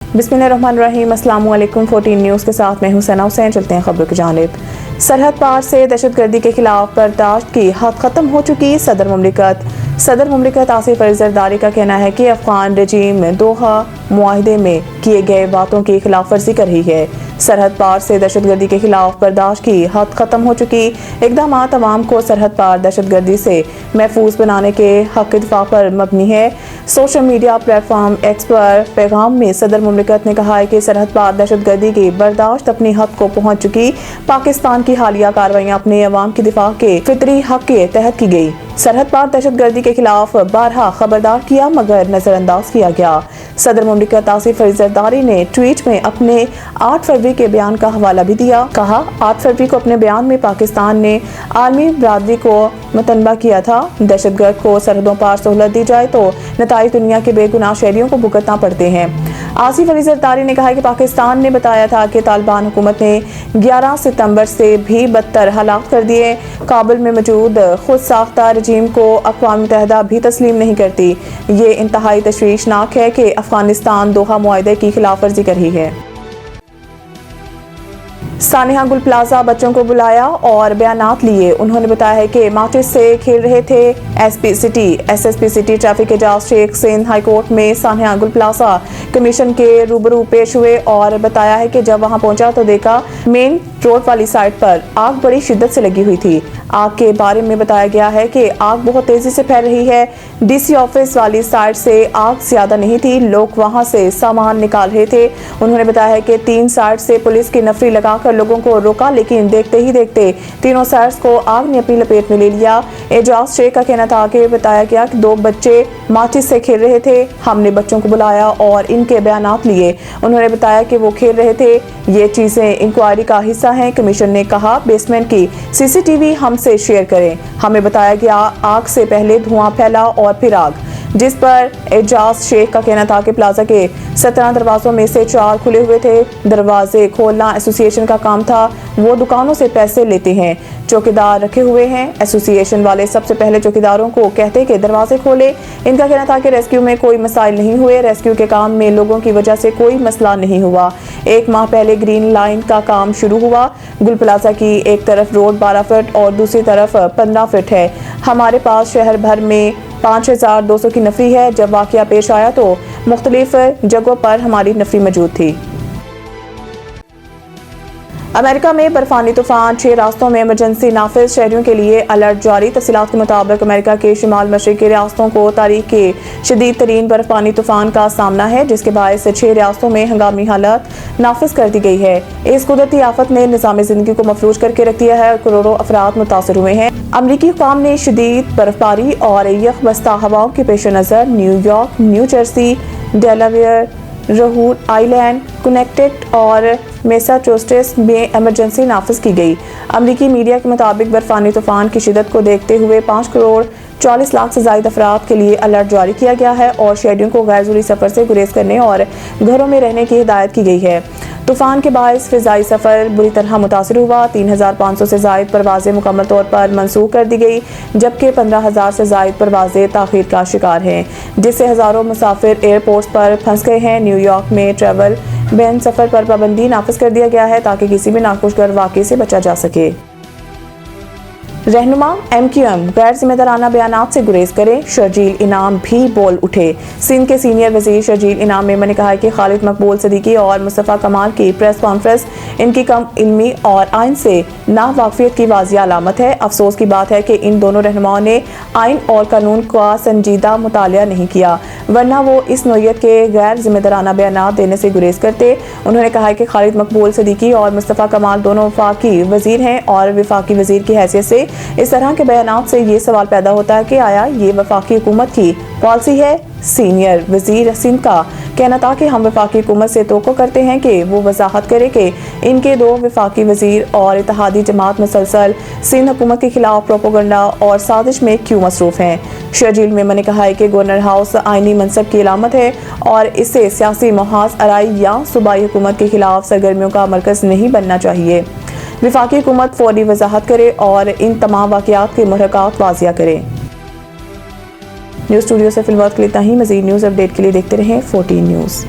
बिस्मिल्लाहिर्रहमानिर्रहीम। अस्सलाम वालेकुम। 14 न्यूज़ के साथ मैं हूं सना हुसैन। चलते हैं खबरों की जानिब। सरहद पार से दहशतगर्दी के खिलाफ बर्दाश्त की हद खत्म हो चुकी। सदर मुमलिकत आसिफ अली जरदारी का कहना है कि अफगान रजीम दोहा मुआहदे में किए गए बातों की खिलाफ वर्जी कर रही है। सरहद पार से दहशतगर्दी के खिलाफ बर्दाश्त की हद खत्म हो चुकी। इक़दामात अवाम को सरहद पार दहशतगर्दी से महफूज बनाने के हक दिफा पर मबनी है। सोशल मीडिया प्लेटफॉर्म एक्स पर पैगाम में सदर मुमलिकत ने कहा है कि सरहद पार दहशतगर्दी की बर्दाश्त अपनी हद को पहुंच चुकी। पाकिस्तान की हालिया कार्रवाइयां अपने अवाम की दिफा के फितरी हक के तहत की गई। सरहद पार दहशतगर्दी के खिलाफ बारहा खबरदार किया मगर नजरअंदाज किया गया। सदर मुमलिकत आसिफ अली जरदारी ने ट्वीट में अपने 8 फरवरी के बयान का हवाला भी दिया। कहा, 8 फरवरी को अपने बयान में पाकिस्तान ने आर्मी बरादरी को मुतनबा किया था। दहशतगर्द को सरहदों पार सहूलत दी जाए तो नताइज दुनिया के बेगुनाह शहरियों को भुगतना पड़ते हैं। आसिफ अली जरदारी ने कहा कि पाकिस्तान ने बताया था कि तालिबान हुकूमत ने 11 सितंबर से भी बदतर हालात कर दिए। काबुल में मौजूद खुद साख्ता रजीम को अक़वाम मुत्तहिदा भी तस्लीम नहीं करती। ये इंतहाई तशवीशनाक है कि अफगानिस्तान दोहा मुआहदे की खिलाफ वर्जी कर रही है। सानिया गुल प्लाजा बच्चों को बुलाया और बयानात लिए। उन्होंने बताया है कि माचिस से खेल रहे थे। SSP city traffic Ejaz Shaikh Sindh high court में सानिया गुल प्लाजा कमीशन के रूबरू पेश हुए और बताया है कि जब वहां पहुंचा तो देखा मेन रोड वाली साइड पर आग बड़ी शिद्दत से लगी हुई थी। आग के बारे में बताया गया है कि आग बहुत तेजी से फैल रही है। डीसी ऑफिस वाली साइड से आग ज्यादा नहीं थी। लोग वहां से सामान निकाल रहे थे। उन्होंने बताया है कि 3 साइड से पुलिस की नफरी लगाकर लोगों को रोका, लेकिन देखते ही देखते तीनों साइड्स को आग ने अपनी लपेट में ले लिया। एजाज शेख का कहना था कि बताया गया कि 2 बच्चे माचिस से खेल रहे थे। हमने बच्चों को बुलाया और इनके बयानात लिए। उन्होंने बताया कि वो खेल रहे थे। ये चीजें इंक्वायरी का हिस्सा हैं। कमीशन ने कहा बेसमेंट की सीसीटीवी हमसे शेयर करें। हमें बताया गया आग से पहले धुआं फैला और फिर आग, जिस पर एजाज शेख का कहना था कि प्लाजा के 17 दरवाजों में से 4 खुले हुए थे। दरवाजे खोलना एसोसिएशन का काम था। वो दुकानों से पैसे लेते हैं। चौकीदार रखे हुए हैं। एसोसिएशन वाले सबसे पहले चौकीदारों को कहते कि दरवाजे खोले। इनका कहना था कि रेस्क्यू में कोई मसाइल नहीं हुए। रेस्क्यू के काम में लोगों की वजह से कोई मसला नहीं हुआ। 1 माह पहले ग्रीन लाइन का काम शुरू हुआ। गुल प्लाजा की एक तरफ रोड 12 फीट और दूसरी तरफ 15 फीट है। हमारे पास शहर भर में 5200 की नफरी है। जब वाकया पेश आया तो मुख्तलिफ जगहों पर हमारी नफरी मौजूद थी। अमेरिका में बर्फानी तूफान 6 रास्तों में इमरजेंसी नाफिज, शहरियों के लिए अलर्ट जारी। तफसीलात के मुताबिक अमेरिका के शिमाल मशरक़ी रियासतों को तारीख के शदीद तरीन बर्फानी तूफान का सामना है, जिसके बायस 6 रियासतों में हंगामी हालत नाफिज कर दी गई है। इस कुदरती आफत ने निज़ाम ज़िंदगी को मफलूज करके रख दिया है और करोड़ों अफराद मुतासर हुए हैं। अमरीकी हुकाम ने शदीद बर्फबारी और यख बस्ता हवाओं के पेश नज़र New York, new Jersey, Delaware, Rhode Island, Connecticut और मैसाचुसेट्स में इमरजेंसी नाफिज की गई। अमरीकी मीडिया के मुताबिक बर्फानी तूफान की शिदत को देखते हुए 5 करोड़ 40 लाख से ज़ायद अफराद के लिए अलर्ट जारी किया गया है और शहरियों को गैर ज़रूरी सफ़र से गुरेज करने और घरों में रहने की हिदायत की गई है। तूफान के बायस फ़िज़ाई सफ़र बुरी तरह मुतासर हुआ। 3500 से ज़ायद परवाज़ें मुकम्मल तौर पर मनसूख कर दी गई, जबकि 15,000 से ज़ायद परवाज़ें ताख़ीर का शिकार हैं, जिससे हज़ारों मुसाफिर एयरपोर्ट्स पर फंस गए हैं। न्यूयॉर्क में ट्रैवल बैन सफ़र पर पाबंदी नाफिज कर दिया गया है ताकि किसी भी नाखुशगवार वाक़े से बचा जा सके। रहनुमा MQM गैर जिम्मेदाराना बयानात से गुरेज करें। शर्जील इनाम भी बोल उठे। सिंध के सीनियर वजीर शर्जील इनाम मेमन ने कहा है कि खालिद मकबूल सदीकी और मुस्तफ़ा कमाल की प्रेस कॉन्फ्रेंस इनकी कम इल्मी और आइन से नावाकिफियत की वाज़िया अलामत है। अफसोस की बात है कि इन दोनों रहनुमाओं ने आइन और कानून का संजीदा मुतालिया नहीं किया, वरना वो इस नोयत के गैर जिम्मेदाराना बयानात देने से गुरेज करते। उन्होंने कहा है कि खालिद मकबूल सदीकी और मुस्तफ़ा कमाल दोनों वफाकी वजीर हैं और वफाकी वजीर की हैसियत से इस तरह के बयानात से ये सवाल पैदा होता है कि आया ये वफाकी हुकूमत की पॉलिसी है। सीनियर वजीर सिंध का कहना था कि हम वफाकी हुकूमत से तवक्को करते हैं कि वो वजाहत करे कि इनके 2 वफाकी वजीर और इत्तेहादी जमात मुसलसल सिंध हुकूमत के खिलाफ प्रोपोगंडा और साजिश में क्यों मसरूफ हैं। शर्जील मेमन ने कहा है कि गवर्नर हाउस आइनी मनसब की अलामत है और इससे सियासी मुहाज अराई या सूबाई हुकूमत के खिलाफ सरगर्मियों का मरकज नहीं बनना चाहिए। वफाकी हुकूमत फौरी वजाहत करे और इन तमाम वाक़यात के मुहर्रकात वाज़िया करे। न्यूज़ स्टूडियो से फिलहाल के लिए इतना ही। मज़ीद न्यूज़ अपडेट के लिए देखते रहें 14 न्यूज़।